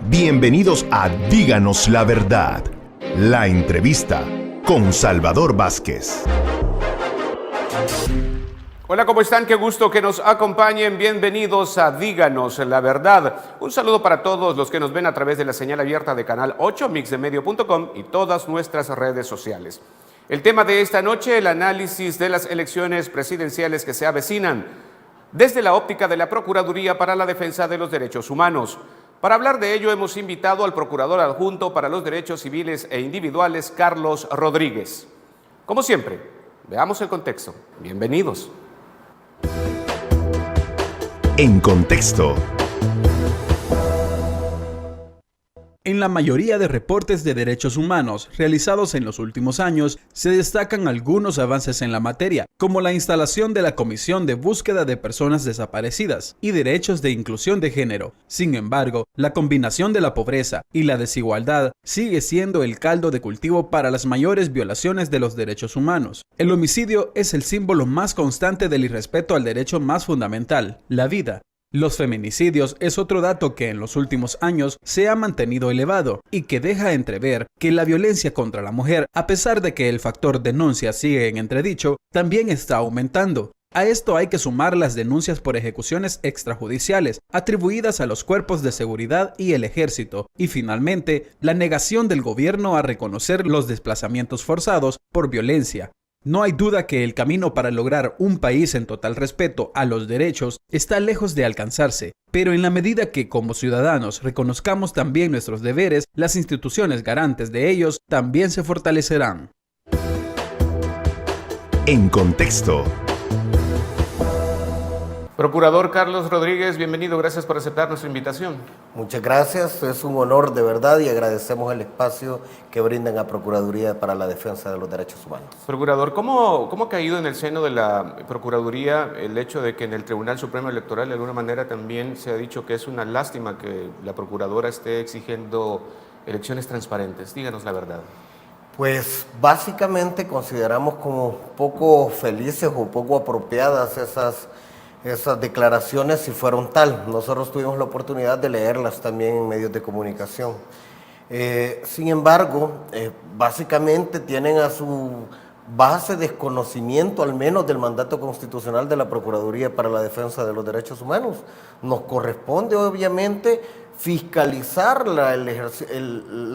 Bienvenidos a Díganos la Verdad, la entrevista con Salvador Vázquez. Hola, ¿cómo están? Qué gusto que nos acompañen. Bienvenidos a Díganos la Verdad. Un saludo para todos los que nos ven a través de la señal abierta de Canal 8, mixdemedio.com y todas nuestras redes sociales. El tema de esta noche, el análisis de las elecciones presidenciales que se avecinan desde la óptica de la Procuraduría para la Defensa de los Derechos Humanos. Para hablar de ello hemos invitado al Procurador Adjunto para los Derechos Civiles e Individuales, Carlos Rodríguez. Como siempre, veamos el contexto. Bienvenidos. En contexto. En la mayoría de reportes de derechos humanos realizados en los últimos años, se destacan algunos avances en la materia, como la instalación de la Comisión de Búsqueda de Personas Desaparecidas y Derechos de Inclusión de Género. Sin embargo, la combinación de la pobreza y la desigualdad sigue siendo el caldo de cultivo para las mayores violaciones de los derechos humanos. El homicidio es el símbolo más constante del irrespeto al derecho más fundamental, la vida. Los feminicidios es otro dato que en los últimos años se ha mantenido elevado y que deja entrever que la violencia contra la mujer, a pesar de que el factor denuncia sigue en entredicho, también está aumentando. A esto hay que sumar las denuncias por ejecuciones extrajudiciales atribuidas a los cuerpos de seguridad y el ejército, y finalmente la negación del gobierno a reconocer los desplazamientos forzados por violencia. No hay duda que el camino para lograr un país en total respeto a los derechos está lejos de alcanzarse, pero en la medida que como ciudadanos reconozcamos también nuestros deberes, las instituciones garantes de ellos también se fortalecerán. En contexto. Procurador Carlos Rodríguez, bienvenido, gracias por aceptar nuestra invitación. Muchas gracias, es un honor de verdad y agradecemos el espacio que brindan a Procuraduría para la Defensa de los Derechos Humanos. Procurador, ¿cómo ha caído en el seno de la Procuraduría el hecho de que en el Tribunal Supremo Electoral de alguna manera también se ha dicho que es una lástima que la Procuradora esté exigiendo elecciones transparentes? Díganos la verdad. Pues básicamente consideramos como poco felices o poco apropiadas esas declaraciones si fueron tal. Nosotros tuvimos la oportunidad de leerlas también en medios de comunicación. Sin embargo, básicamente tienen a su base desconocimiento al menos del mandato constitucional de la Procuraduría para la Defensa de los Derechos Humanos. Nos corresponde obviamente fiscalizar la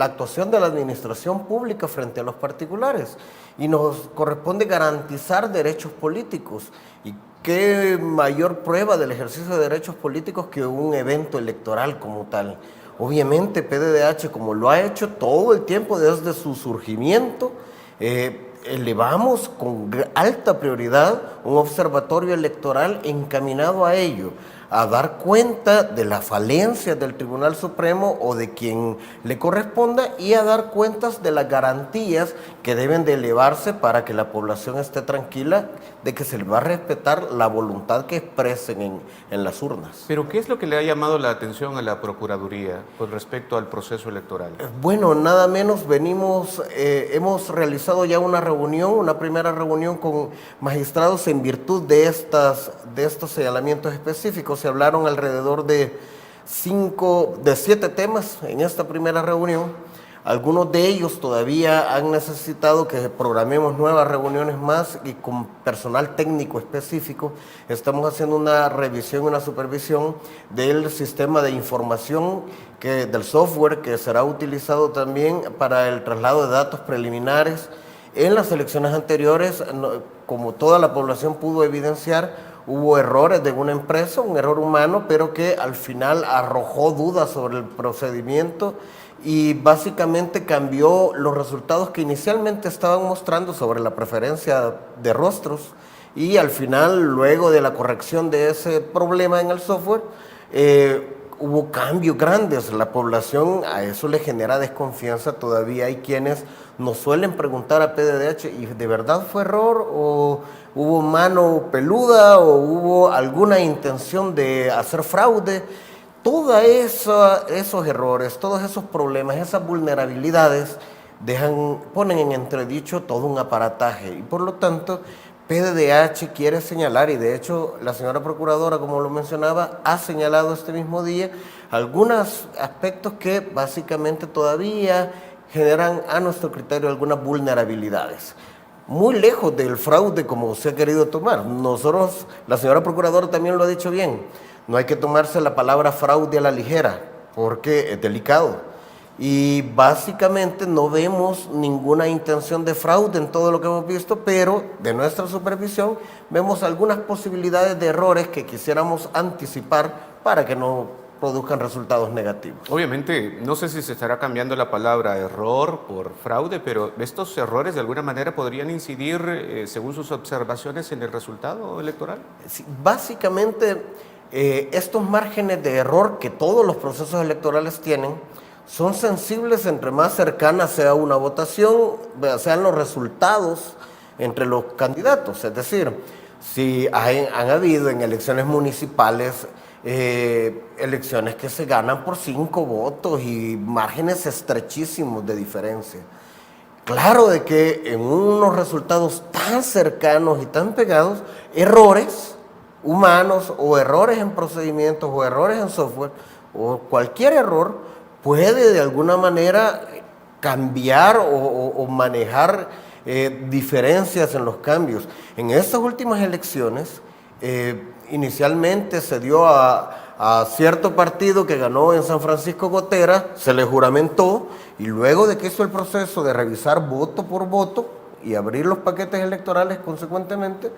actuación de la administración pública frente a los particulares y nos corresponde garantizar derechos políticos. Y qué mayor prueba del ejercicio de derechos políticos que un evento electoral como tal. Obviamente PDDH, como lo ha hecho todo el tiempo desde su surgimiento, elevamos con alta prioridad un observatorio electoral encaminado a ello, a dar cuenta de las falencias del Tribunal Supremo o de quien le corresponda y a dar cuentas de las garantías que deben de elevarse para que la población esté tranquila de que se le va a respetar la voluntad que expresen en las urnas. Pero ¿qué es lo que le ha llamado la atención a la Procuraduría con respecto al proceso electoral? Bueno, nada menos hemos realizado ya una primera reunión con magistrados en virtud de estos señalamientos específicos. Se hablaron alrededor de 7 temas en esta primera reunión. Algunos de ellos todavía han necesitado que programemos nuevas reuniones más y con personal técnico específico. Estamos haciendo una revisión y una supervisión del sistema de información, del software que será utilizado también para el traslado de datos preliminares. En las elecciones anteriores, como toda la población pudo evidenciar, hubo errores de una empresa, un error humano, pero que al final arrojó dudas sobre el procedimiento y básicamente cambió los resultados que inicialmente estaban mostrando sobre la preferencia de rostros y al final, luego de la corrección de ese problema en el software, hubo cambios grandes. La población a eso le genera desconfianza. Todavía hay quienes nos suelen preguntar a PDDH, ¿y de verdad fue error o hubo mano peluda o hubo alguna intención de hacer fraude? Todos esos errores, todos esos problemas, esas vulnerabilidades ponen en entredicho todo un aparataje y por lo tanto PDDH quiere señalar, y de hecho la señora Procuradora, como lo mencionaba, ha señalado este mismo día algunos aspectos que básicamente todavía generan a nuestro criterio algunas vulnerabilidades. Muy lejos del fraude como se ha querido tomar. Nosotros, la señora Procuradora también lo ha dicho bien, no hay que tomarse la palabra fraude a la ligera, porque es delicado. Y básicamente no vemos ninguna intención de fraude en todo lo que hemos visto, pero de nuestra supervisión vemos algunas posibilidades de errores que quisiéramos anticipar para que no produzcan resultados negativos. Obviamente, no sé si se estará cambiando la palabra error por fraude, pero estos errores de alguna manera podrían incidir, según sus observaciones, en el resultado electoral. Sí, básicamente, estos márgenes de error que todos los procesos electorales tienen son sensibles entre más cercana sea una votación, sean los resultados entre los candidatos. Es decir, si han habido en elecciones municipales elecciones que se ganan por 5 votos y márgenes estrechísimos de diferencia. Claro de que en unos resultados tan cercanos y tan pegados, errores humanos o errores en procedimientos o errores en software o cualquier error puede de alguna manera cambiar o manejar diferencias en los cambios. En estas últimas elecciones, inicialmente se dio a cierto partido que ganó en San Francisco Gotera, se le juramentó, y luego de que hizo el proceso de revisar voto por voto y abrir los paquetes electorales consecuentemente,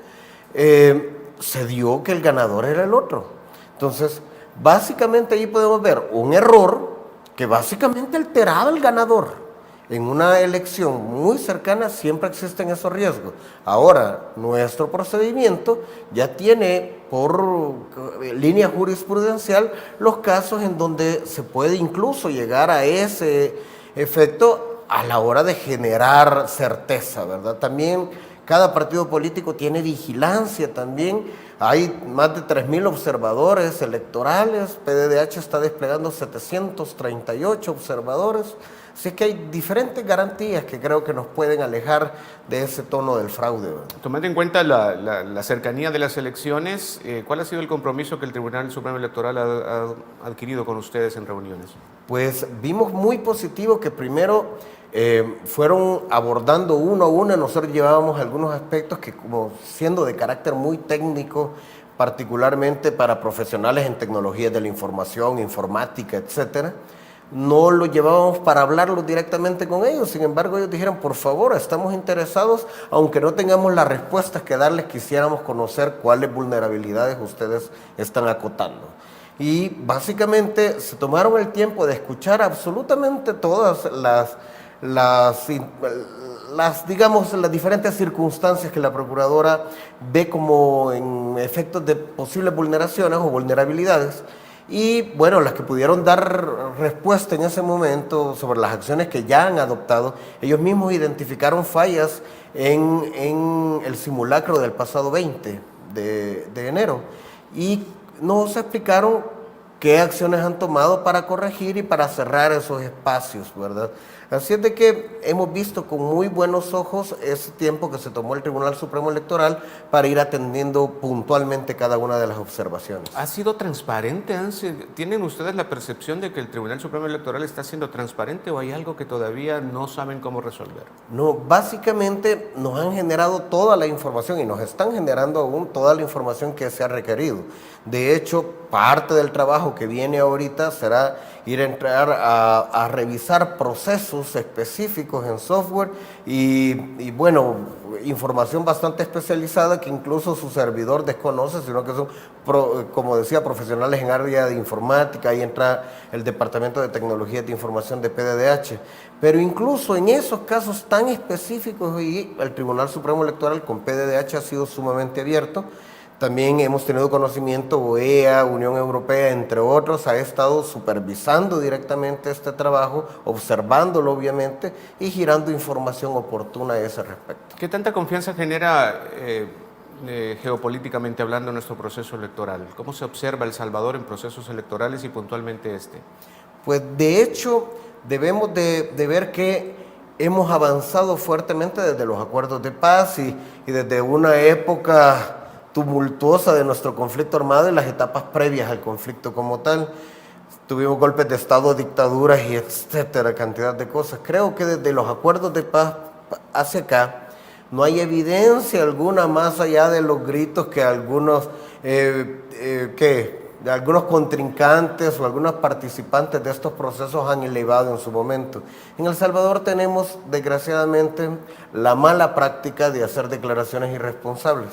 se dio que el ganador era el otro. Entonces, básicamente ahí podemos ver un error que básicamente alteraba el ganador. En una elección muy cercana siempre existen esos riesgos. Ahora, nuestro procedimiento ya tiene por línea jurisprudencial los casos en donde se puede incluso llegar a ese efecto a la hora de generar certeza, ¿verdad? También cada partido político tiene vigilancia también. Hay más de 3.000 observadores electorales, PDDH está desplegando 738 observadores, así que hay diferentes garantías que creo que nos pueden alejar de ese tono del fraude, ¿verdad? Tomando en cuenta la cercanía de las elecciones, ¿cuál ha sido el compromiso que el Tribunal Supremo Electoral ha adquirido con ustedes en reuniones? Pues vimos muy positivo que primero fueron abordando uno a uno. Nosotros llevábamos algunos aspectos que, como siendo de carácter muy técnico, particularmente para profesionales en tecnologías de la información, informática, etcétera, no lo llevábamos para hablarlo directamente con ellos. Sin embargo, ellos dijeron, por favor, estamos interesados, aunque no tengamos las respuestas que darles, quisiéramos conocer cuáles vulnerabilidades ustedes están acotando. Y básicamente se tomaron el tiempo de escuchar absolutamente todas digamos, las diferentes circunstancias que la Procuradora ve como en efectos de posibles vulneraciones o vulnerabilidades, y bueno, las que pudieron dar respuesta en ese momento sobre las acciones que ya han adoptado. Ellos mismos identificaron fallas en el simulacro del pasado 20 de enero y nos explicaron qué acciones han tomado para corregir y para cerrar esos espacios, ¿verdad? Así es de que hemos visto con muy buenos ojos ese tiempo que se tomó el Tribunal Supremo Electoral para ir atendiendo puntualmente cada una de las observaciones. ¿Ha sido transparente? ¿Tienen ustedes la percepción de que el Tribunal Supremo Electoral está siendo transparente o hay algo que todavía no saben cómo resolver? No, básicamente nos han generado toda la información y nos están generando aún toda la información que se ha requerido. De hecho, parte del trabajo que viene ahorita será ir a entrar a revisar procesos específicos en software y bueno, información bastante especializada que incluso su servidor desconoce, sino que son, como decía, profesionales en área de informática. Ahí entra el Departamento de Tecnologías de Información de PDDH. Pero incluso en esos casos tan específicos, y el Tribunal Supremo Electoral con PDDH ha sido sumamente abierto. También hemos tenido conocimiento, OEA, Unión Europea, entre otros, ha estado supervisando directamente este trabajo, observándolo obviamente y girando información oportuna a ese respecto. ¿Qué tanta confianza genera geopolíticamente hablando nuestro proceso electoral? ¿Cómo se observa El Salvador en procesos electorales y puntualmente este? Pues de hecho debemos de ver que hemos avanzado fuertemente desde los acuerdos de paz y desde una época tumultuosa de nuestro conflicto armado y las etapas previas al conflicto como tal. Tuvimos golpes de Estado, dictaduras y etcétera, cantidad de cosas. Creo que desde los acuerdos de paz hacia acá no hay evidencia alguna más allá de los gritos que algunos de algunos contrincantes o algunos participantes de estos procesos han elevado en su momento. En El Salvador tenemos, desgraciadamente, la mala práctica de hacer declaraciones irresponsables.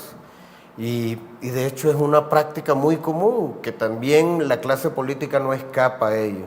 Y de hecho es una práctica muy común, que también la clase política no escapa a ello.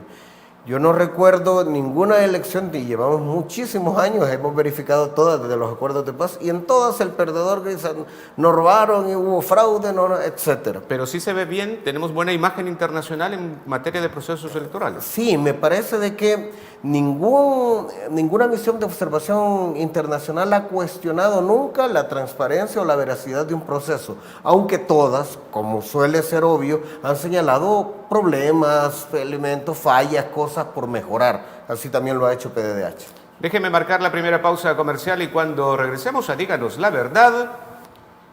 Yo no recuerdo ninguna elección, y llevamos muchísimos años, hemos verificado todas desde los acuerdos de paz, y en todas el perdedor dice, nos robaron y hubo fraude, etcétera. Pero sí se ve bien, tenemos buena imagen internacional en materia de procesos electorales. Sí, me parece de que ninguna misión de observación internacional ha cuestionado nunca la transparencia o la veracidad de un proceso, aunque todas, como suele ser obvio, han señalado problemas, elementos, fallas, cosas por mejorar. Así también lo ha hecho PDDH. Déjeme marcar la primera pausa comercial y cuando regresemos a Díganos la Verdad,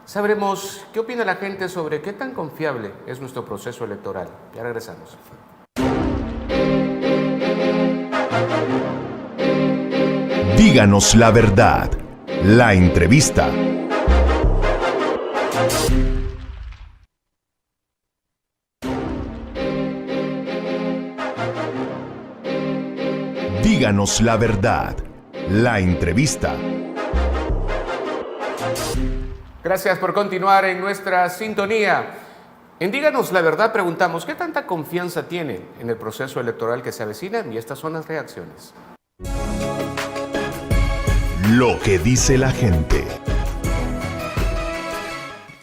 sabremos qué opina la gente sobre qué tan confiable es nuestro proceso electoral. Ya regresamos. Díganos la verdad. La entrevista. Díganos la verdad. La entrevista. Gracias por continuar en nuestra sintonía. En Díganos la Verdad preguntamos, ¿qué tanta confianza tienen en el proceso electoral que se avecina? Y estas son las reacciones. Lo que dice la gente.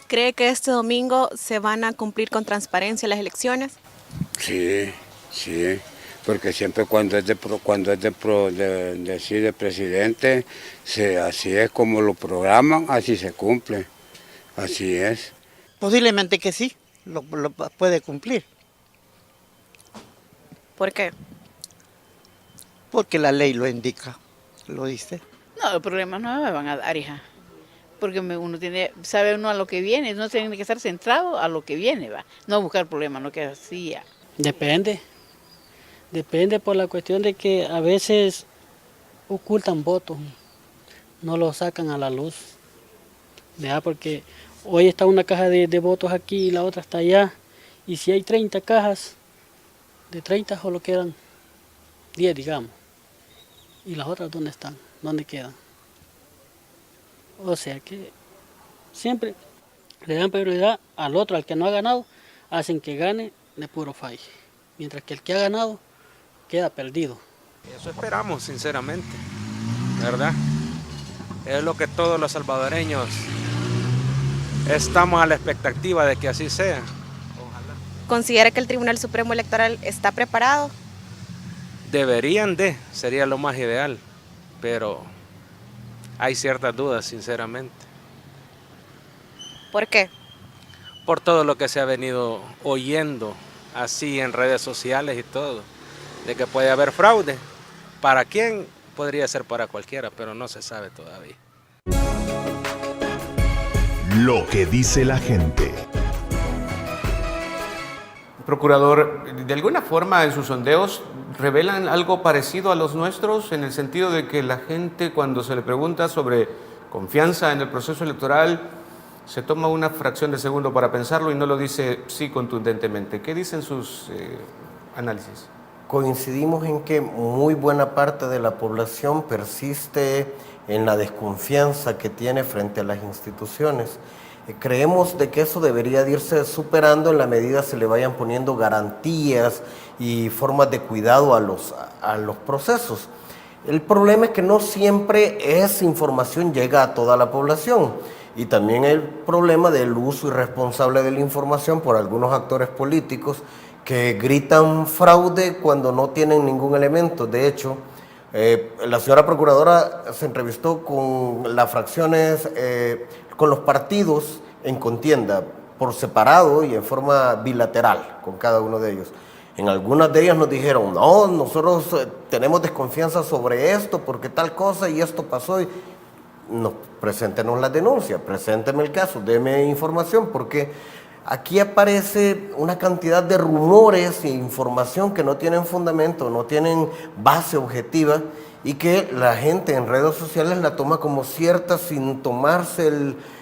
¿Cree que este domingo se van a cumplir con transparencia las elecciones? Sí, sí, porque siempre cuando es de presidente, así es como lo programan, así se cumple, así es. Posiblemente que sí, lo puede cumplir. ¿Por qué? Porque la ley lo indica, lo dice. No, los problemas no me van a dar, hija. Porque sabe uno a lo que viene, uno tiene que estar centrado a lo que viene, va. No buscar problemas, no que así. Depende por la cuestión de que a veces ocultan votos, no los sacan a la luz, ¿verdad? Porque hoy está una caja de votos aquí y la otra está allá, y si hay 30 cajas, de 30 solo quedan 10, digamos, y las otras ¿dónde están? ¿Dónde quedan? O sea que siempre le dan prioridad al otro, al que no ha ganado, hacen que gane de puro fallo, mientras que el que ha ganado queda perdido. Eso esperamos, sinceramente, ¿verdad? Es lo que todos los salvadoreños estamos a la expectativa de que así sea. Ojalá. ¿Considera que el Tribunal Supremo Electoral está preparado? Sería lo más ideal, pero hay ciertas dudas, sinceramente. ¿Por qué? Por todo lo que se ha venido oyendo así en redes sociales y todo, de que puede haber fraude. ¿Para quién? Podría ser para cualquiera, pero no se sabe todavía. Lo que dice la gente. Procurador, ¿de alguna forma en sus sondeos revelan algo parecido a los nuestros, en el sentido de que la gente cuando se le pregunta sobre confianza en el proceso electoral se toma una fracción de segundo para pensarlo y no lo dice sí contundentemente? ¿Qué dicen sus análisis? Coincidimos en que muy buena parte de la población persiste en la desconfianza que tiene frente a las instituciones. Creemos de que eso debería de irse superando en la medida se le vayan poniendo garantías y formas de cuidado a los procesos. El problema es que no siempre esa información llega a toda la población, y también el problema del uso irresponsable de la información por algunos actores políticos que gritan fraude cuando no tienen ningún elemento. De hecho, la señora procuradora se entrevistó con las fracciones, con los partidos en contienda, por separado y en forma bilateral con cada uno de ellos. En algunas de ellas nos dijeron, no, nosotros tenemos desconfianza sobre esto porque tal cosa y esto pasó. No, preséntenos la denuncia, presénteme el caso, deme información, porque aquí aparece una cantidad de rumores e información que no tienen fundamento, no tienen base objetiva y que la gente en redes sociales la toma como cierta sin tomarse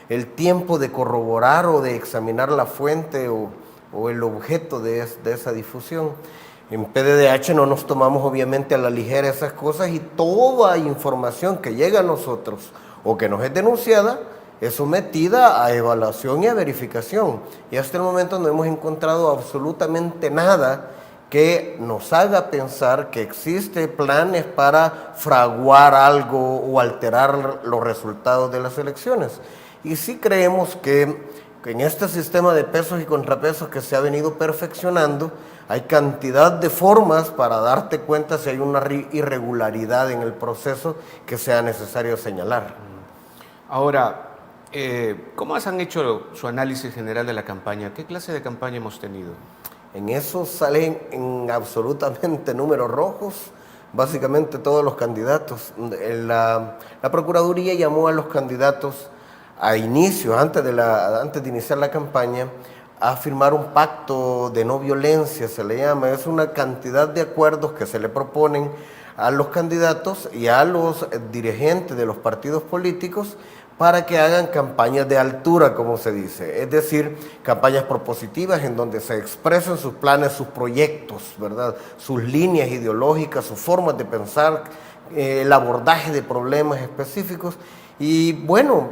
el tiempo de corroborar o de examinar la fuente o el objeto de esa difusión. En PDDH no nos tomamos obviamente a la ligera esas cosas y toda información que llega a nosotros o que nos es denunciada es sometida a evaluación y a verificación. Y hasta el momento no hemos encontrado absolutamente nada que nos haga pensar que existe planes para fraguar algo o alterar los resultados de las elecciones. Y sí creemos que en este sistema de pesos y contrapesos que se ha venido perfeccionando, hay cantidad de formas para darte cuenta si hay una irregularidad en el proceso que sea necesario señalar. Ahora, ¿cómo han hecho su análisis general de la campaña? ¿Qué clase de campaña hemos tenido? En eso salen en absolutamente números rojos, básicamente todos los candidatos. La Procuraduría llamó a los candidatos a inicio, antes de iniciar la campaña, a firmar un pacto de no violencia, se le llama. Es una cantidad de acuerdos que se le proponen a los candidatos y a los dirigentes de los partidos políticos para que hagan campañas de altura, como se dice, es decir, campañas propositivas en donde se expresen sus planes, sus proyectos, ¿verdad? Sus líneas ideológicas, sus formas de pensar, el abordaje de problemas específicos. Y bueno,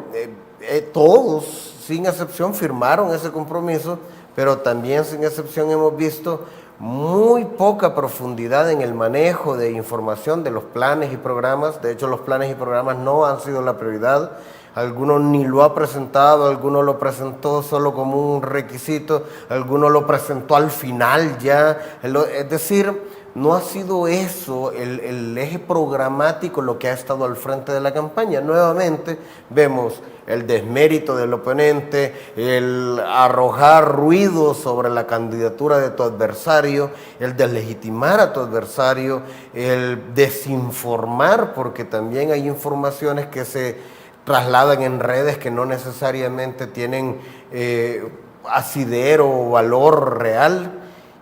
todos, sin excepción, firmaron ese compromiso, pero también sin excepción hemos visto muy poca profundidad en el manejo de información de los planes y programas. De hecho, los planes y programas no han sido la prioridad. Algunos ni lo ha presentado, algunos lo presentó solo como un requisito, algunos lo presentó al final ya. Es decir, no ha sido eso el eje programático lo que ha estado al frente de la campaña. Nuevamente vemos el desmérito del oponente, el arrojar ruido sobre la candidatura de tu adversario, el deslegitimar a tu adversario, el desinformar, porque también hay informaciones que se trasladan en redes que no necesariamente tienen asidero o valor real.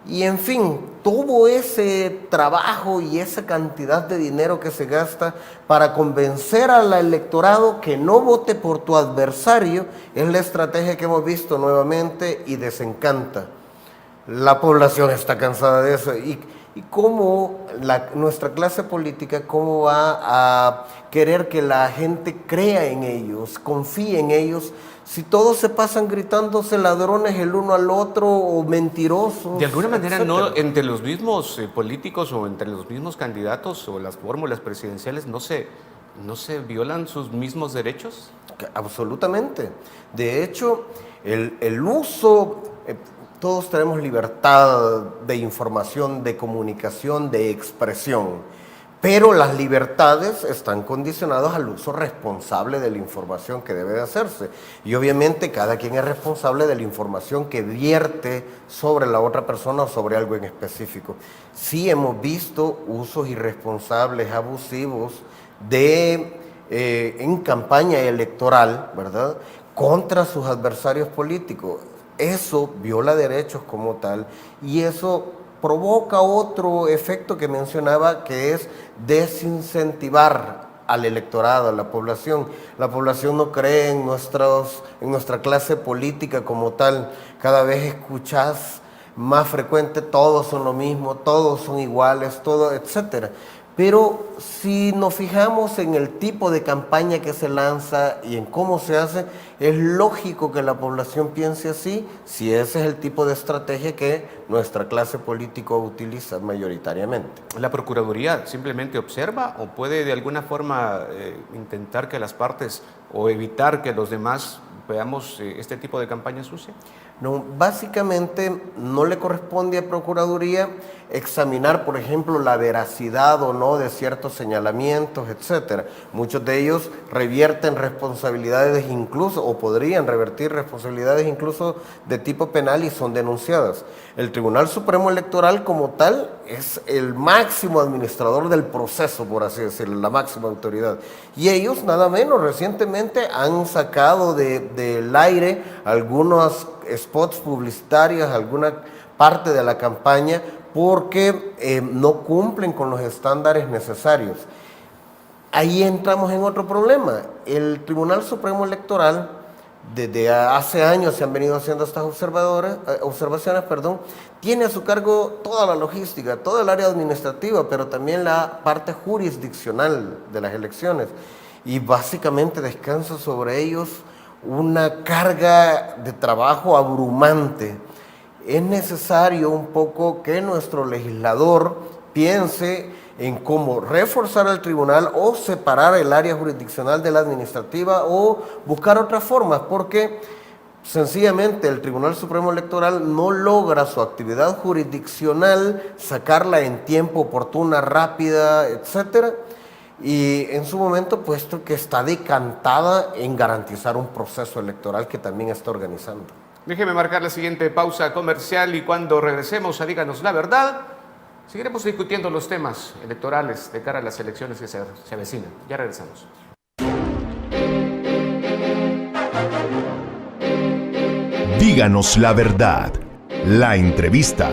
Y en fin, todo ese trabajo y esa cantidad de dinero que se gasta para convencer al electorado que no vote por tu adversario es la estrategia que hemos visto nuevamente y desencanta. La población está cansada de eso. ¿Y cómo nuestra clase política, cómo va a querer que la gente crea en ellos, confíe en ellos, si todos se pasan gritándose ladrones el uno al otro o mentirosos? De alguna manera, etcétera. no entre los mismos políticos o entre los mismos candidatos o las fórmulas presidenciales no se violan sus mismos derechos. Absolutamente. De hecho, el uso, todos tenemos libertad de información, de comunicación, de expresión. Pero las libertades están condicionadas al uso responsable de la información que debe de hacerse. Y obviamente cada quien es responsable de la información que vierte sobre la otra persona o sobre algo en específico. Sí hemos visto usos irresponsables, abusivos, en campaña electoral, ¿verdad?, contra sus adversarios políticos. Eso viola derechos como tal y eso provoca otro efecto que mencionaba, que es desincentivar al electorado, a la población. La población no cree en nuestra clase política como tal. Cada vez escuchás más frecuente, todos son lo mismo, todos son iguales, todo, etcétera. Pero si nos fijamos en el tipo de campaña que se lanza y en cómo se hace, es lógico que la población piense así, si ese es el tipo de estrategia que nuestra clase política utiliza mayoritariamente. ¿La Procuraduría simplemente observa o puede de alguna forma intentar que las partes o evitar que los demás veamos este tipo de campaña sucia? No, básicamente no le corresponde a Procuraduría examinar, por ejemplo, la veracidad o no de ciertos señalamientos, etcétera. Muchos de ellos revierten responsabilidades incluso, o podrían revertir responsabilidades incluso de tipo penal y son denunciadas. El Tribunal Supremo Electoral como tal es el máximo administrador del proceso, por así decirlo, la máxima autoridad. Y ellos nada menos recientemente han sacado del aire algunos spots publicitarios, alguna parte de la campaña, porque no cumplen con los estándares necesarios. Ahí entramos en otro problema. El Tribunal Supremo Electoral, desde hace años se han venido haciendo estas observaciones, tiene a su cargo toda la logística, todo el área administrativa, pero también la parte jurisdiccional de las elecciones. Y básicamente descansa sobre ellos una carga de trabajo abrumante. Es necesario un poco que nuestro legislador piense en cómo reforzar al tribunal o separar el área jurisdiccional de la administrativa o buscar otras formas, porque sencillamente el Tribunal Supremo Electoral no logra su actividad jurisdiccional, sacarla en tiempo oportuna, rápida, etcétera, y en su momento puesto que está decantada en garantizar un proceso electoral que también está organizando. Déjeme marcar la siguiente pausa comercial y cuando regresemos a Díganos la Verdad, seguiremos discutiendo los temas electorales de cara a las elecciones que se avecinan. Ya regresamos. Díganos la Verdad, la entrevista.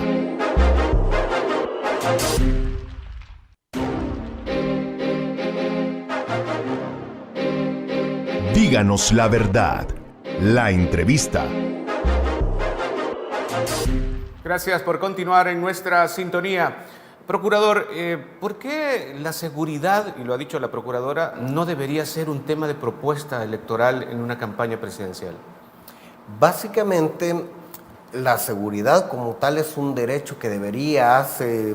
Díganos la Verdad, la entrevista. Gracias por continuar en nuestra sintonía. Procurador, ¿por qué la seguridad, y lo ha dicho la Procuradora, no debería ser un tema de propuesta electoral en una campaña presidencial? Básicamente, la seguridad como tal es un derecho que debería hace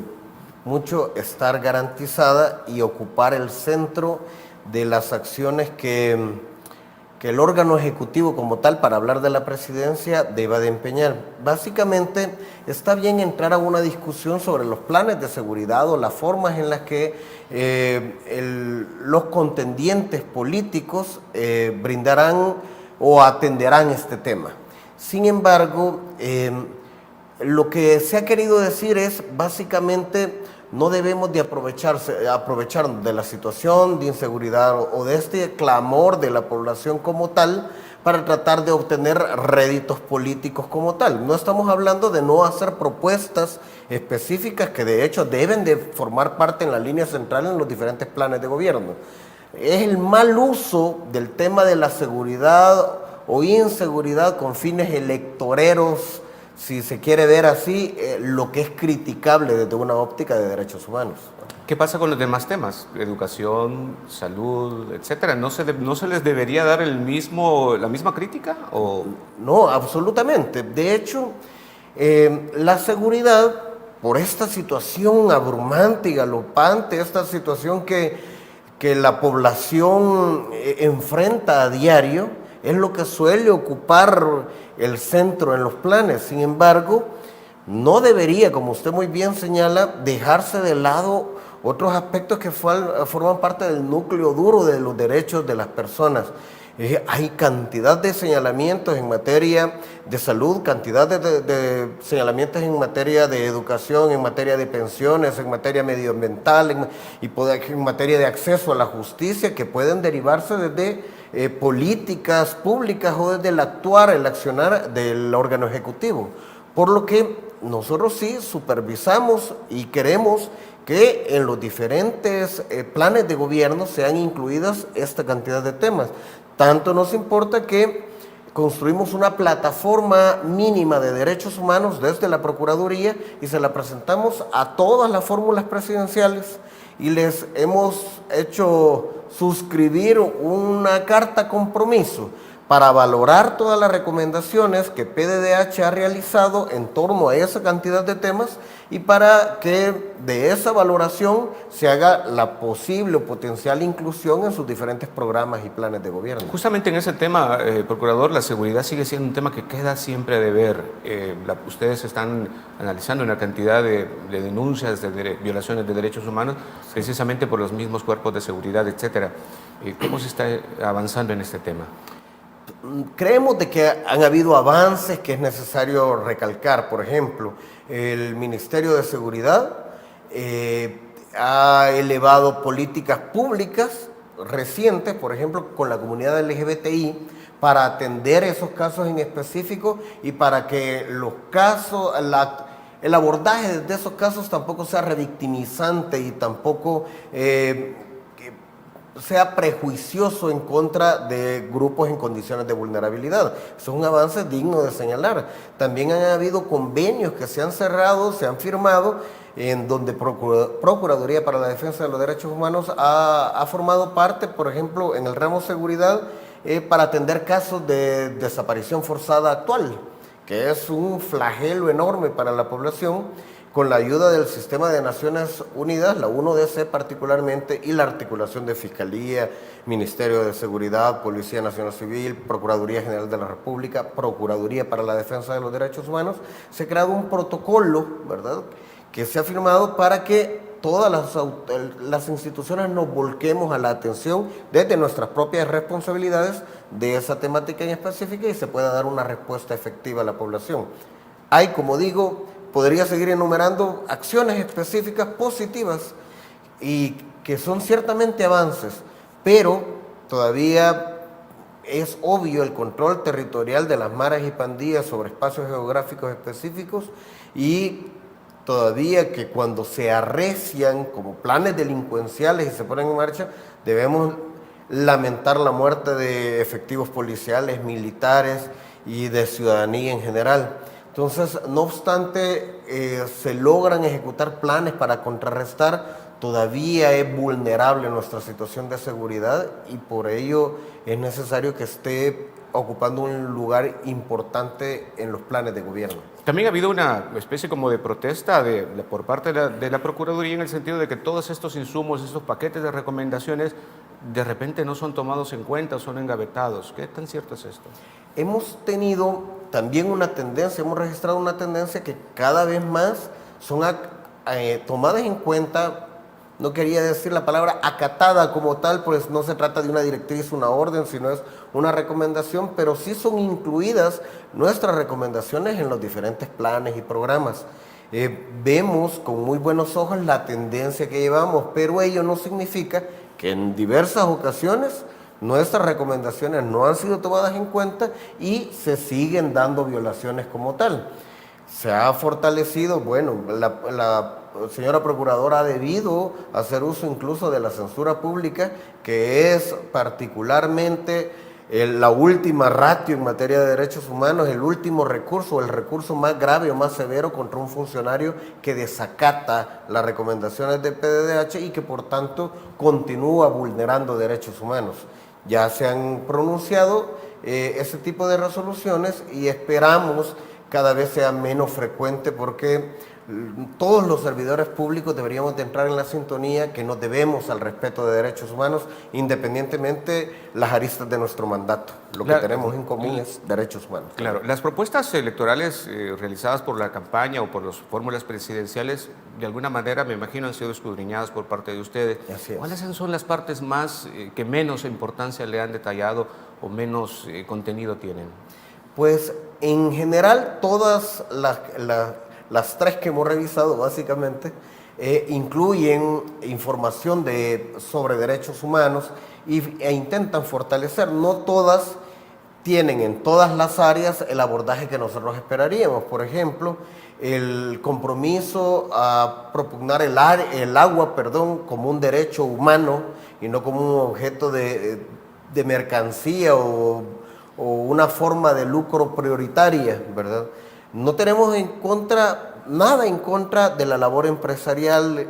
mucho estar garantizada y ocupar el centro de las acciones que el órgano ejecutivo como tal, para hablar de la presidencia, deba de empeñar. Básicamente, está bien entrar a una discusión sobre los planes de seguridad o las formas en las que los contendientes políticos brindarán o atenderán este tema. Sin embargo, lo que se ha querido decir es, básicamente, no debemos de aprovecharnos de la situación de inseguridad o de este clamor de la población como tal para tratar de obtener réditos políticos como tal. No estamos hablando de no hacer propuestas específicas que de hecho deben de formar parte en la línea central en los diferentes planes de gobierno. Es el mal uso del tema de la seguridad o inseguridad con fines electoreros, si se quiere ver así, lo que es criticable desde una óptica de derechos humanos. ¿Qué pasa con los demás temas? Educación, salud, etcétera. ¿No se les debería dar la misma crítica? ¿O? No, absolutamente. De hecho, la seguridad, por esta situación abrumante y galopante, esta situación que la población enfrenta a diario, es lo que suele ocupar el centro en los planes. Sin embargo, no debería, como usted muy bien señala, dejarse de lado otros aspectos que forman parte del núcleo duro de los derechos de las personas. Hay cantidad de señalamientos en materia de salud, cantidad de señalamientos en materia de educación, en materia de pensiones, en materia medioambiental, en materia de acceso a la justicia, que pueden derivarse desde políticas públicas o desde el accionar del órgano ejecutivo. Por lo que nosotros sí supervisamos y queremos que en los diferentes planes de gobierno sean incluidas esta cantidad de temas. Tanto nos importa que construimos una plataforma mínima de derechos humanos desde la Procuraduría y se la presentamos a todas las fórmulas presidenciales y les hemos hecho suscribir una carta compromiso para valorar todas las recomendaciones que PDDH ha realizado en torno a esa cantidad de temas y para que de esa valoración se haga la posible o potencial inclusión en sus diferentes programas y planes de gobierno. Justamente en ese tema, Procurador, la seguridad sigue siendo un tema que queda siempre de ver. Ustedes están analizando una cantidad de denuncias de violaciones de derechos humanos precisamente por los mismos cuerpos de seguridad, etcétera. ¿Cómo se está avanzando en este tema? Creemos de que han habido avances que es necesario recalcar. Por ejemplo, el Ministerio de Seguridad ha elevado políticas públicas recientes, por ejemplo, con la comunidad LGBTI, para atender esos casos en específico y para que los casos, el abordaje de esos casos tampoco sea revictimizante y tampoco sea prejuicioso en contra de grupos en condiciones de vulnerabilidad. Eso es un avance digno de señalar. También han habido convenios que se han cerrado, se han firmado, en donde Procuraduría para la Defensa de los Derechos Humanos ha formado parte, por ejemplo, en el ramo seguridad, para atender casos de desaparición forzada actual, que es un flagelo enorme para la población, con la ayuda del Sistema de Naciones Unidas, la 1DC particularmente, y la articulación de Fiscalía, Ministerio de Seguridad, Policía Nacional Civil, Procuraduría General de la República, Procuraduría para la Defensa de los Derechos Humanos, se ha creado un protocolo, ¿verdad?, que se ha firmado para que todas las instituciones nos volquemos a la atención desde nuestras propias responsabilidades de esa temática en específica y se pueda dar una respuesta efectiva a la población. Hay, como digo, podría seguir enumerando acciones específicas positivas y que son ciertamente avances, pero todavía es obvio el control territorial de las maras y pandillas sobre espacios geográficos específicos y todavía que cuando se arrecian como planes delincuenciales y se ponen en marcha, debemos lamentar la muerte de efectivos policiales, militares y de ciudadanía en general. Entonces, no obstante, se logran ejecutar planes para contrarrestar, todavía es vulnerable nuestra situación de seguridad y por ello es necesario que esté ocupando un lugar importante en los planes de gobierno. También ha habido una especie como de protesta por parte de la Procuraduría en el sentido de que todos estos insumos, estos paquetes de recomendaciones, de repente no son tomados en cuenta, son engavetados. ¿Qué tan cierto es esto? Hemos tenido también una tendencia, hemos registrado una tendencia que cada vez más son tomadas en cuenta. No quería decir la palabra acatada como tal, pues no se trata de una directriz, una orden, sino es una recomendación, pero sí son incluidas nuestras recomendaciones en los diferentes planes y programas. Vemos con muy buenos ojos la tendencia que llevamos, pero ello no significa que en diversas ocasiones nuestras recomendaciones no han sido tomadas en cuenta y se siguen dando violaciones como tal. Se ha fortalecido, bueno, la señora Procuradora ha debido hacer uso incluso de la censura pública, que es particularmente la última ratio en materia de derechos humanos, el último recurso, el recurso más grave o más severo contra un funcionario que desacata las recomendaciones del PDDH y que por tanto continúa vulnerando derechos humanos. Ya se han pronunciado ese tipo de resoluciones y esperamos cada vez sea menos frecuente porque todos los servidores públicos deberíamos de entrar en la sintonía que nos debemos al respeto de derechos humanos independientemente las aristas de nuestro mandato. Lo que tenemos en común es derechos humanos. Claro, las propuestas electorales realizadas por la campaña o por las fórmulas presidenciales, de alguna manera, me imagino, han sido escudriñadas por parte de ustedes. Así es. ¿Cuáles son las partes más que menos importancia le han detallado o menos contenido tienen? Pues en general todas las tres que hemos revisado básicamente incluyen información sobre derechos humanos e intentan fortalecer. No todas tienen en todas las áreas el abordaje que nosotros esperaríamos. Por ejemplo, el compromiso a propugnar el agua como un derecho humano y no como un objeto de mercancía o una forma de lucro prioritaria, ¿verdad? No tenemos nada en contra de la labor empresarial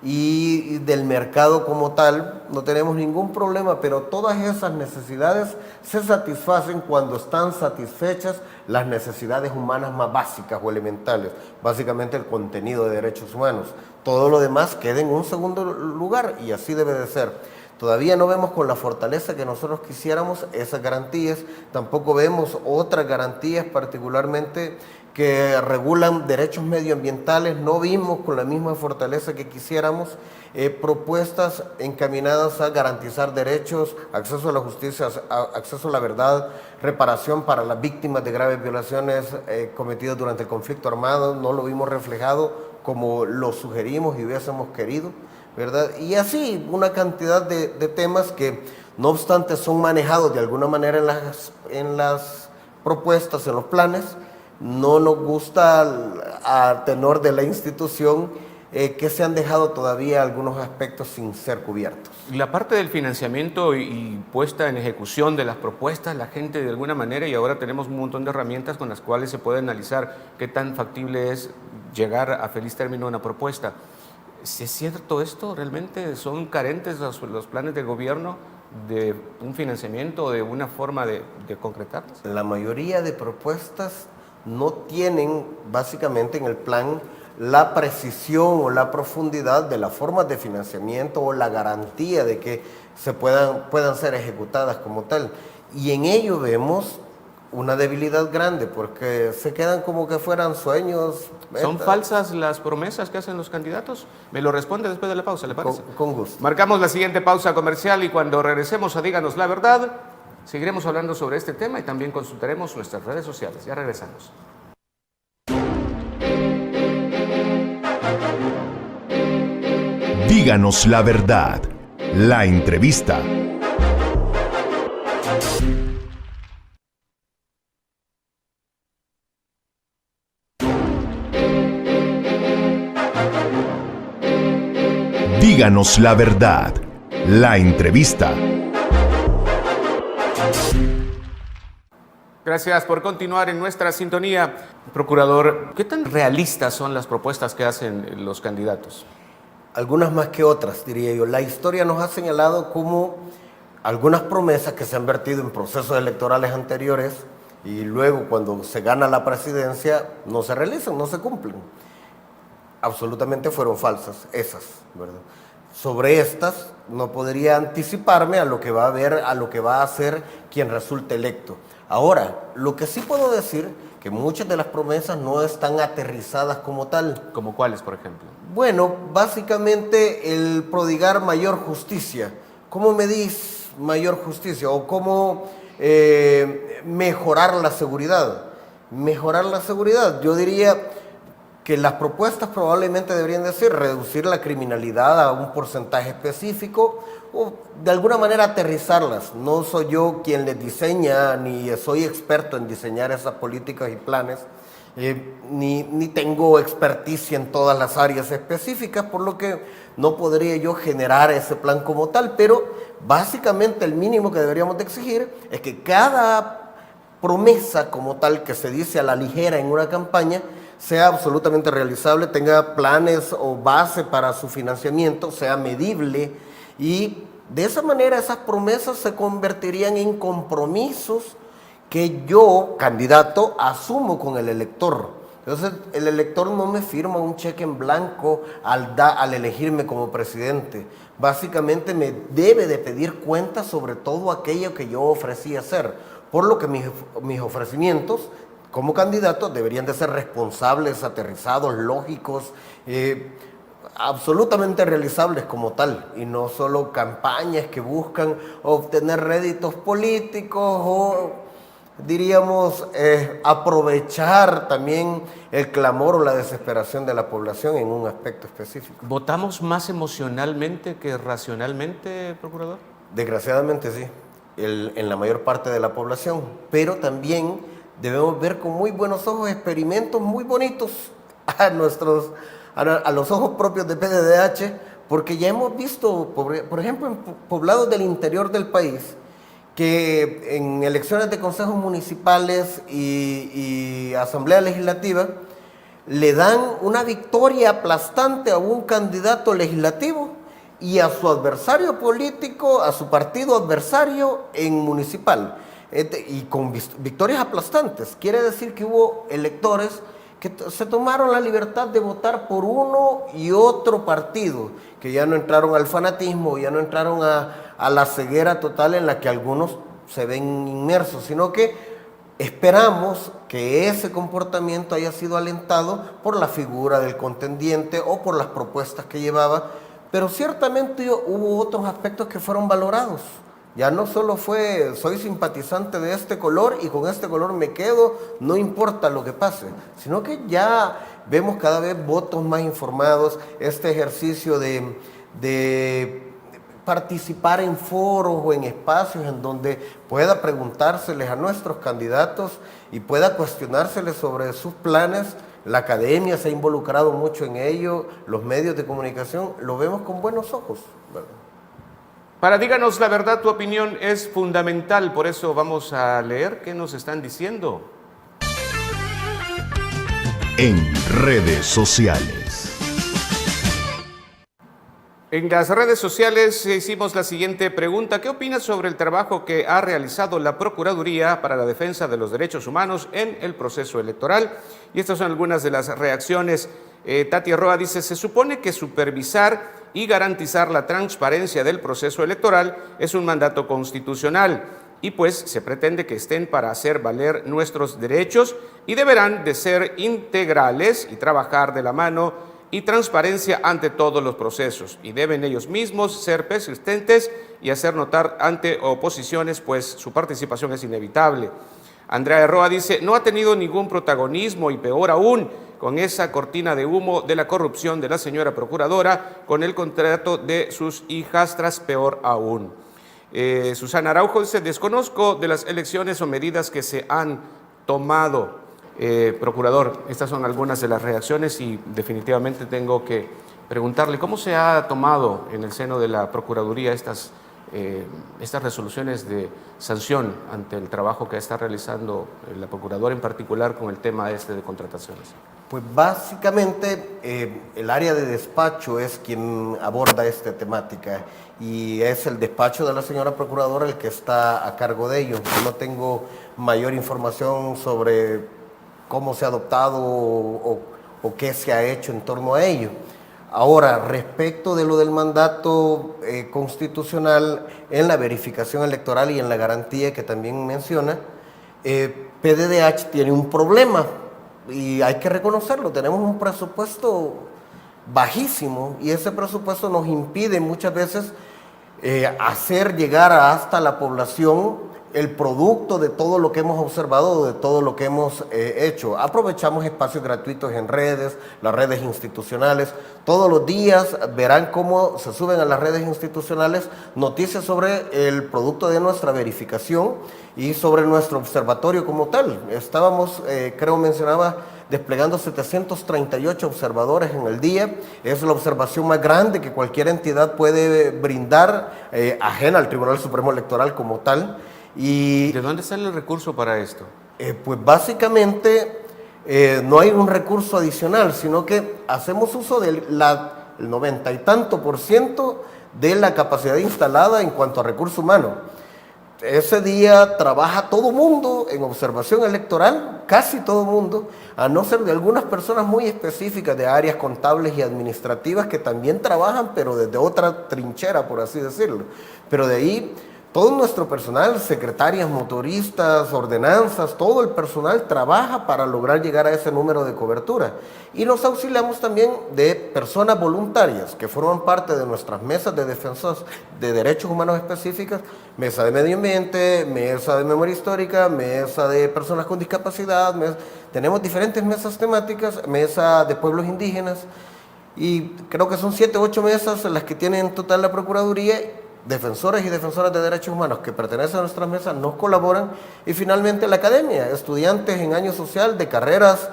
y del mercado como tal, no tenemos ningún problema, pero todas esas necesidades se satisfacen cuando están satisfechas las necesidades humanas más básicas o elementales, básicamente el contenido de derechos humanos. Todo lo demás queda en un segundo lugar y así debe de ser. Todavía no vemos con la fortaleza que nosotros quisiéramos esas garantías, tampoco vemos otras garantías particularmente que regulan derechos medioambientales, no vimos con la misma fortaleza que quisiéramos propuestas encaminadas a garantizar derechos, acceso a la justicia, acceso a la verdad, reparación para las víctimas de graves violaciones cometidas durante el conflicto armado, no lo vimos reflejado como lo sugerimos y hubiésemos querido, ¿verdad? Y así una cantidad de temas que no obstante son manejados de alguna manera en las propuestas, en los planes. No nos gusta a tenor de la institución que se han dejado todavía algunos aspectos sin ser cubiertos. La parte del financiamiento y puesta en ejecución de las propuestas, la gente de alguna manera, y ahora tenemos un montón de herramientas con las cuales se puede analizar qué tan factible es llegar a feliz término una propuesta. ¿Si es cierto esto? ¿Realmente son carentes los planes del gobierno de un financiamiento o de una forma de concretarlas? La mayoría de propuestas no tienen básicamente en el plan la precisión o la profundidad de las formas de financiamiento o la garantía de que se puedan ser ejecutadas como tal. Y en ello vemos una debilidad grande porque se quedan como que fueran sueños. ¿Son falsas las promesas que hacen los candidatos? Me lo responde después de la pausa, ¿le parece? Con gusto. Marcamos la siguiente pausa comercial y cuando regresemos a Díganos la Verdad, seguiremos hablando sobre este tema y también consultaremos nuestras redes sociales. Ya regresamos. Díganos la verdad. La entrevista. Díganos la verdad. La entrevista. Gracias por continuar en nuestra sintonía. Procurador, ¿qué tan realistas son las propuestas que hacen los candidatos? Algunas más que otras, diría yo. La historia nos ha señalado como algunas promesas que se han vertido en procesos electorales anteriores y luego cuando se gana la presidencia no se realizan, no se cumplen. Absolutamente fueron falsas, esas, ¿verdad? Sobre estas no podría anticiparme a lo que va a ver, a lo que va a hacer quien resulte electo. Ahora, lo que sí puedo decir que muchas de las promesas no están aterrizadas como tal. ¿Como cuáles, por ejemplo? Bueno, básicamente el prodigar mayor justicia. ¿Cómo medís mayor justicia? ¿O cómo mejorar la seguridad? Mejorar la seguridad, yo diría que las propuestas probablemente deberían decir reducir la criminalidad a un porcentaje específico o de alguna manera aterrizarlas. No soy yo quien les diseña, ni soy experto en diseñar esas políticas y planes, ni tengo experticia en todas las áreas específicas, por lo que no podría yo generar ese plan como tal, pero básicamente el mínimo que deberíamos de exigir es que cada promesa como tal que se dice a la ligera en una campaña sea absolutamente realizable, tenga planes o base para su financiamiento, sea medible y de esa manera esas promesas se convertirían en compromisos que yo, candidato, asumo con el elector. Entonces el elector no me firma un cheque en blanco al elegirme como presidente. Básicamente me debe de pedir cuenta sobre todo aquello que yo ofrecí hacer, por lo que mis ofrecimientos como candidatos deberían de ser responsables, aterrizados, lógicos, absolutamente realizables como tal, y no solo campañas que buscan obtener réditos políticos o, diríamos, aprovechar también el clamor o la desesperación de la población en un aspecto específico. ¿Votamos más emocionalmente que racionalmente, procurador? Desgraciadamente sí, en la mayor parte de la población, pero también debemos ver con muy buenos ojos experimentos muy bonitos a los ojos propios de PDDH, porque ya hemos visto, por ejemplo, en poblados del interior del país, que en elecciones de consejos municipales y asamblea legislativa, le dan una victoria aplastante a un candidato legislativo y a su adversario político, a su partido adversario en municipal, y con victorias aplastantes. Quiere decir que hubo electores que se tomaron la libertad de votar por uno y otro partido, que ya no entraron al fanatismo, ya no entraron a la ceguera total en la que algunos se ven inmersos, sino que esperamos que ese comportamiento haya sido alentado por la figura del contendiente o por las propuestas que llevaba, pero ciertamente hubo otros aspectos que fueron valorados. Ya no solo fue, soy simpatizante de este color y con este color me quedo, no importa lo que pase, sino que ya vemos cada vez votos más informados, este ejercicio de participar en foros o en espacios en donde pueda preguntárseles a nuestros candidatos y pueda cuestionárseles sobre sus planes. La academia se ha involucrado mucho en ello, los medios de comunicación, lo vemos con buenos ojos, ¿verdad? Para Díganos la Verdad, tu opinión es fundamental, por eso vamos a leer qué nos están diciendo. En redes sociales. En las redes sociales hicimos la siguiente pregunta: ¿qué opinas sobre el trabajo que ha realizado la Procuraduría para la Defensa de los Derechos Humanos en el proceso electoral? Y estas son algunas de las reacciones. Tati Roa dice: se supone que supervisar y garantizar la transparencia del proceso electoral es un mandato constitucional y pues se pretende que estén para hacer valer nuestros derechos y deberán de ser integrales y trabajar de la mano y transparencia ante todos los procesos, y deben ellos mismos ser persistentes y hacer notar ante oposiciones, pues su participación es inevitable. Andrea Roa dice: no ha tenido ningún protagonismo y peor aún, con esa cortina de humo de la corrupción de la señora procuradora, con el contrato de sus hijastras, peor aún. Susana Araujo dice: desconozco de las elecciones o medidas que se han tomado. Procurador, estas son algunas de las reacciones y definitivamente tengo que preguntarle cómo se ha tomado en el seno de la Procuraduría estas resoluciones de sanción ante el trabajo que está realizando la Procuradora, en particular con el tema de contrataciones. Pues básicamente el área de despacho es quien aborda esta temática y es el despacho de la señora Procuradora el que está a cargo de ello. Yo no tengo mayor información sobre cómo se ha adoptado o qué se ha hecho en torno a ello. Ahora, respecto de lo del mandato constitucional en la verificación electoral y en la garantía que también menciona, PDDH tiene un problema y hay que reconocerlo. Tenemos un presupuesto bajísimo y ese presupuesto nos impide muchas veces hacer llegar hasta la población el producto de todo lo que hemos observado, de todo lo que hemos hecho. Aprovechamos espacios gratuitos en redes, las redes institucionales. Todos los días verán cómo se suben a las redes institucionales noticias sobre el producto de nuestra verificación y sobre nuestro observatorio como tal. Estábamos, creo mencionaba, desplegando 738 observadores en el día. Es la observación más grande que cualquier entidad puede brindar, ajena al Tribunal Supremo Electoral como tal. Y ¿de dónde sale el recurso para esto? Pues básicamente no hay un recurso adicional, sino que hacemos uso del 90 y tanto % de la capacidad instalada en cuanto a recurso humano. Ese día trabaja todo mundo en observación electoral, casi todo mundo, a no ser de algunas personas muy específicas de áreas contables y administrativas que también trabajan, pero desde otra trinchera, por así decirlo. Pero de ahí todo nuestro personal, secretarias, motoristas, ordenanzas, todo el personal trabaja para lograr llegar a ese número de cobertura. Y nos auxiliamos también de personas voluntarias que forman parte de nuestras mesas de defensas de derechos humanos específicas, mesa de medio ambiente, mesa de memoria histórica, mesa de personas con discapacidad, tenemos diferentes mesas temáticas, mesa de pueblos indígenas, y creo que son 7 u 8 mesas las que tiene en total la Procuraduría. Defensores y defensoras de derechos humanos que pertenecen a nuestras mesas nos colaboran, y finalmente la academia, estudiantes en año social de carreras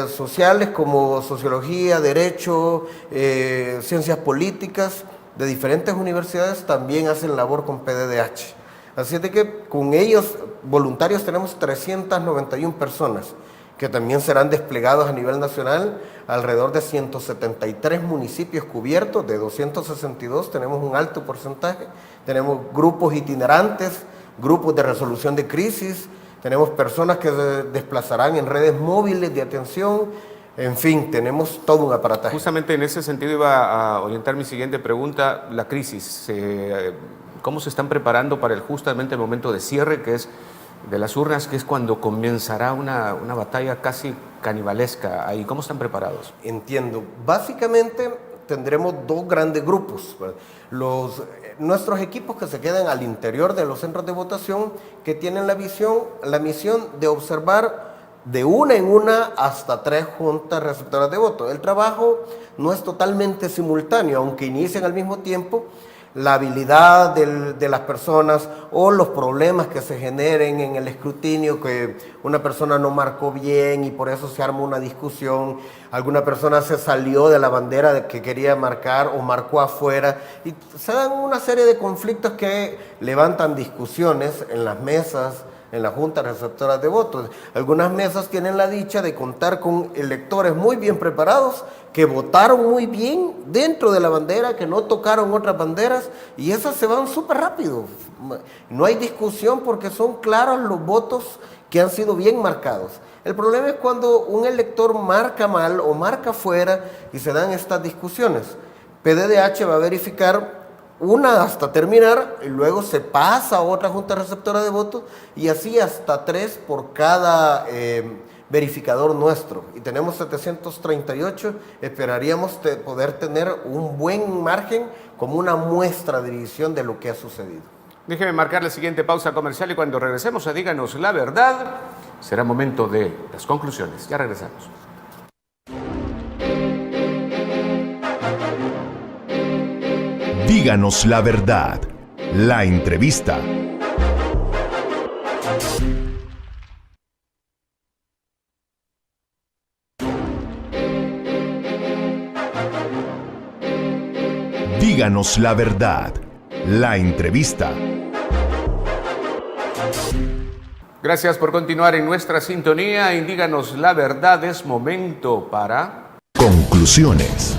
sociales como sociología, derecho, ciencias políticas de diferentes universidades también hacen labor con PDDH. Así es de que con ellos voluntarios tenemos 391 personas que también serán desplegados a nivel nacional, alrededor de 173 municipios cubiertos, de 262 tenemos un alto porcentaje, tenemos grupos itinerantes, grupos de resolución de crisis, tenemos personas que se desplazarán en redes móviles de atención, en fin, tenemos todo un aparataje. Justamente en ese sentido iba a orientar mi siguiente pregunta, la crisis. ¿Cómo se están preparando para justamente el momento de cierre, que es de las urnas, que es cuando comenzará una batalla casi canibalesca ahí? ¿Cómo están preparados? Entiendo. Básicamente tendremos dos grandes grupos. Nuestros equipos que se quedan al interior de los centros de votación, que tienen la misión de observar de una en una hasta 3 juntas receptoras de voto. El trabajo no es totalmente simultáneo, aunque inician al mismo tiempo. La habilidad de las personas o los problemas que se generen en el escrutinio, que una persona no marcó bien y por eso se arma una discusión, alguna persona se salió de la bandera que quería marcar o marcó afuera, y se dan una serie de conflictos que levantan discusiones en las mesas, en las juntas receptoras de votos. Algunas mesas tienen la dicha de contar con electores muy bien preparados, que votaron muy bien dentro de la bandera, que no tocaron otras banderas, y esas se van súper rápido. No hay discusión porque son claros los votos que han sido bien marcados. El problema es cuando un elector marca mal o marca fuera y se dan estas discusiones. PDDH va a verificar una hasta terminar y luego se pasa a otra junta receptora de votos y así hasta 3 por cada verificador nuestro. Y tenemos 738, esperaríamos poder tener un buen margen como una muestra de visión de lo que ha sucedido. Déjeme marcar la siguiente pausa comercial y cuando regresemos a Díganos la Verdad, será momento de las conclusiones. Ya regresamos. Díganos la verdad. La entrevista. Díganos la verdad. La entrevista. Gracias por continuar en nuestra sintonía. En Díganos la Verdad es momento para... Conclusiones.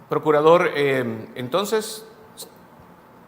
Procurador, entonces,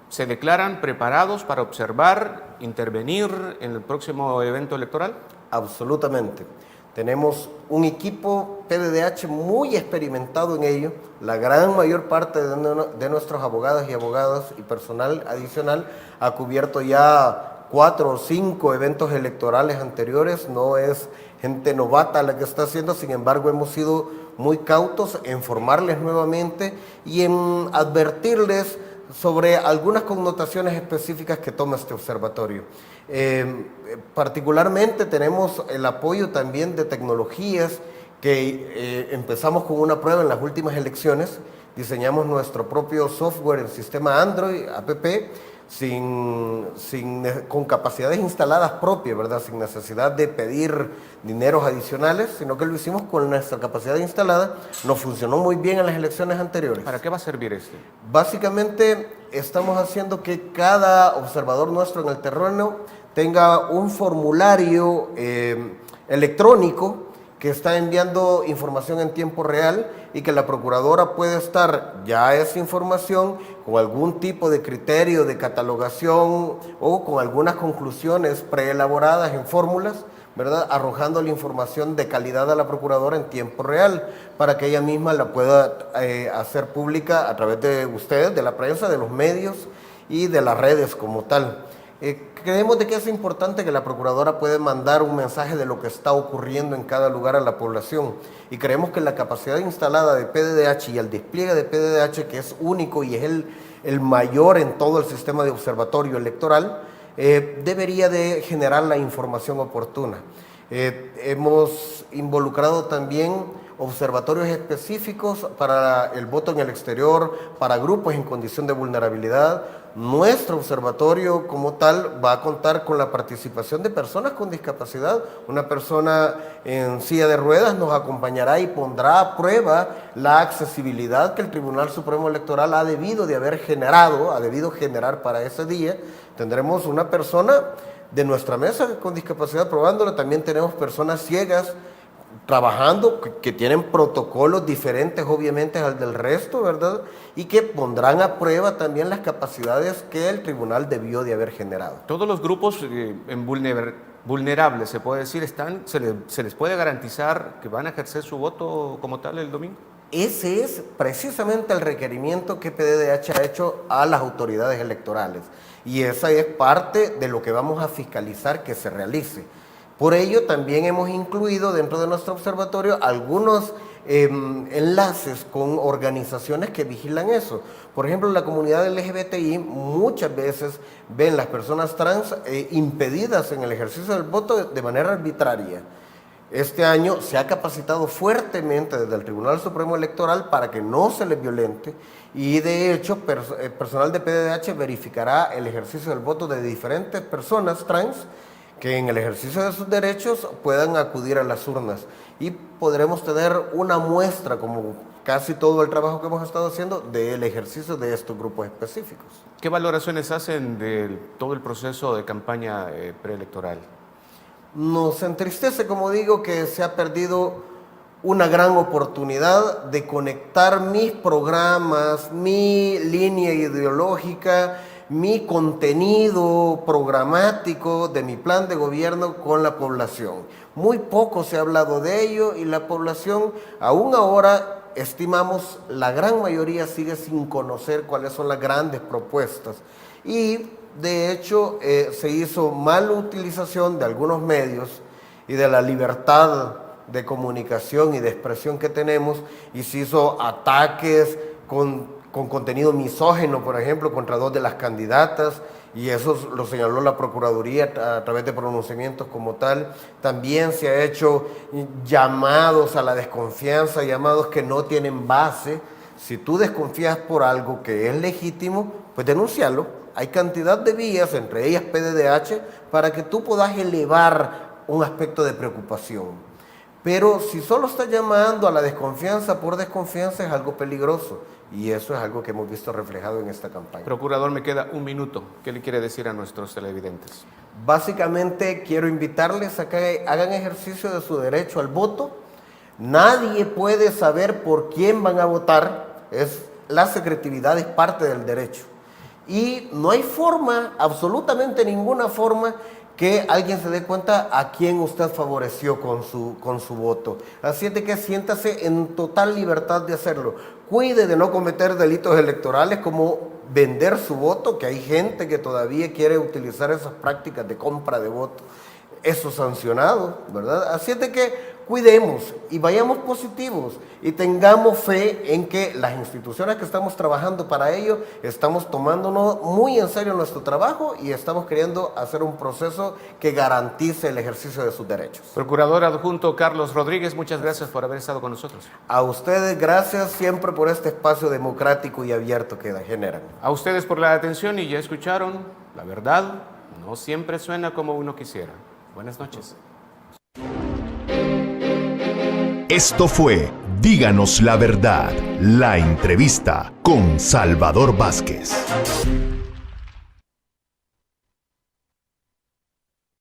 ¿se declaran preparados para observar, intervenir en el próximo evento electoral? Absolutamente. Tenemos un equipo PDDH muy experimentado en ello. La gran mayor parte de nuestros abogados y abogadas y personal adicional ha cubierto ya 4 o 5 eventos electorales anteriores. No es gente novata la que está haciendo, sin embargo hemos sido muy cautos en formarles nuevamente y en advertirles sobre algunas connotaciones específicas que toma este observatorio. Particularmente tenemos el apoyo también de tecnologías que empezamos con una prueba en las últimas elecciones. Diseñamos nuestro propio software en sistema Android, app, con capacidades instaladas propias, ¿verdad? Sin necesidad de pedir dineros adicionales, sino que lo hicimos con nuestra capacidad instalada. Nos funcionó muy bien en las elecciones anteriores. ¿Para qué va a servir este? Básicamente estamos haciendo que cada observador nuestro en el terreno tenga un formulario electrónico que está enviando información en tiempo real y que la procuradora puede estar ya esa información con algún tipo de criterio de catalogación o con algunas conclusiones preelaboradas en fórmulas, ¿verdad? Arrojando la información de calidad a la procuradora en tiempo real para que ella misma la pueda hacer pública a través de ustedes, de la prensa, de los medios y de las redes como tal. Creemos de que es importante que la procuradora pueda mandar un mensaje de lo que está ocurriendo en cada lugar a la población y creemos que la capacidad instalada de PDDH y el despliegue de PDDH, que es único y es el mayor en todo el sistema de observatorio electoral, debería de generar la información oportuna. Hemos involucrado también observatorios específicos para el voto en el exterior, para grupos en condición de vulnerabilidad. Nuestro observatorio como tal va a contar con la participación de personas con discapacidad. Una persona en silla de ruedas nos acompañará y pondrá a prueba la accesibilidad que el Tribunal Supremo Electoral ha debido generar para ese día. Tendremos una persona de nuestra mesa con discapacidad probándola, también tenemos personas ciegas trabajando, que tienen protocolos diferentes obviamente al del resto, ¿verdad? Y que pondrán a prueba también las capacidades que el tribunal debió de haber generado. Todos los grupos vulnerables, se puede decir, se les puede garantizar que van a ejercer su voto como tal el domingo. Ese es precisamente el requerimiento que PDDH ha hecho a las autoridades electorales, y esa es parte de lo que vamos a fiscalizar que se realice. Por ello también hemos incluido dentro de nuestro observatorio algunos enlaces con organizaciones que vigilan eso. Por ejemplo, la comunidad LGBTI muchas veces ven las personas trans impedidas en el ejercicio del voto de manera arbitraria. Este año se ha capacitado fuertemente desde el Tribunal Supremo Electoral para que no se les violente, y de hecho personal de PDDH verificará el ejercicio del voto de diferentes personas trans que en el ejercicio de sus derechos puedan acudir a las urnas, y podremos tener una muestra, como casi todo el trabajo que hemos estado haciendo, del ejercicio de estos grupos específicos. ¿Qué valoraciones hacen de todo el proceso de campaña preelectoral? Nos entristece, como digo, que se ha perdido una gran oportunidad de conectar mis programas, mi línea ideológica, mi contenido programático de mi plan de gobierno con la población. Muy poco se ha hablado de ello, y la población aún ahora, estimamos, la gran mayoría sigue sin conocer cuáles son las grandes propuestas, y de hecho se hizo mala utilización de algunos medios y de la libertad de comunicación y de expresión que tenemos, y se hizo ataques con contenido misógino, por ejemplo, contra dos de las candidatas, y eso lo señaló la Procuraduría a través de pronunciamientos como tal. También se ha hecho llamados a la desconfianza, llamados que no tienen base. Si tú desconfías por algo que es legítimo, pues denúncialo. Hay cantidad de vías, entre ellas PDDH, para que tú puedas elevar un aspecto de preocupación. Pero si solo estás llamando a la desconfianza por desconfianza, es algo peligroso, y eso es algo que hemos visto reflejado en esta campaña. Procurador, me queda un minuto. ¿Qué le quiere decir a nuestros televidentes? Básicamente quiero invitarles a que hagan ejercicio de su derecho al voto. Nadie puede saber por quién van a votar, la secretividad es parte del derecho. Y no hay forma, absolutamente ninguna forma, que alguien se dé cuenta a quién usted favoreció con su voto. Así es de que siéntase en total libertad de hacerlo. Cuide de no cometer delitos electorales como vender su voto, que hay gente que todavía quiere utilizar esas prácticas de compra de voto. Eso sancionado, ¿verdad? Así es de que cuidemos y vayamos positivos y tengamos fe en que las instituciones que estamos trabajando para ello estamos tomándonos muy en serio nuestro trabajo y estamos queriendo hacer un proceso que garantice el ejercicio de sus derechos. Procurador adjunto Carlos Rodríguez, muchas gracias por haber estado con nosotros. A ustedes gracias siempre por este espacio democrático y abierto que generan. A ustedes por la atención, y ya escucharon, la verdad no siempre suena como uno quisiera. Buenas noches. Esto fue Díganos la Verdad, la entrevista con Salvador Vázquez.